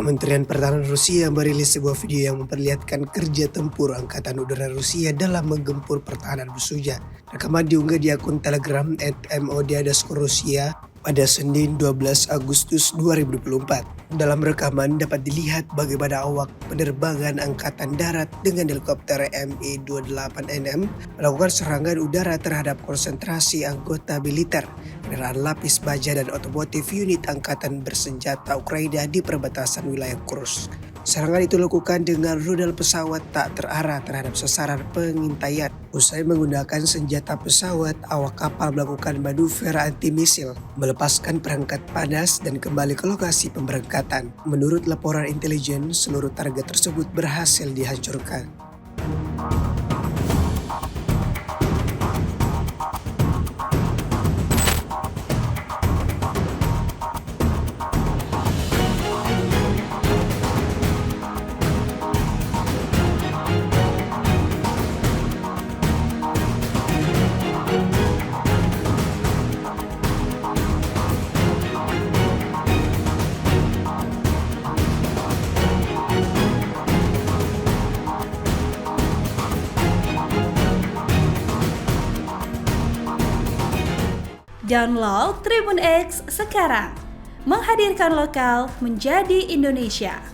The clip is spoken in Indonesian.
Kementerian Pertahanan Rusia merilis sebuah video yang memperlihatkan kerja tempur Angkatan Udara Rusia dalam menggempur pertahanan musuhnya. Rekaman diunggah di akun Telegram @mod_Rusia pada Senin 12 Agustus 2024. Dalam rekaman dapat dilihat bagaimana awak penerbangan Angkatan Darat dengan helikopter Mi-28NM melakukan serangan udara terhadap konsentrasi anggota militer, kendaraan lapis baja dan otomotif unit Angkatan Bersenjata Ukraina di perbatasan wilayah Kursk. Serangan itu dilakukan dengan rudal pesawat tak terarah terhadap sasaran pengintaian. Usai menggunakan senjata pesawat, awak kapal melakukan manuver anti-misil, melepaskan perangkat panas dan kembali ke lokasi pemberangkatan. Menurut laporan intelijen, seluruh target tersebut berhasil dihancurkan. Download Tribun X sekarang, menghadirkan lokal menjadi Indonesia.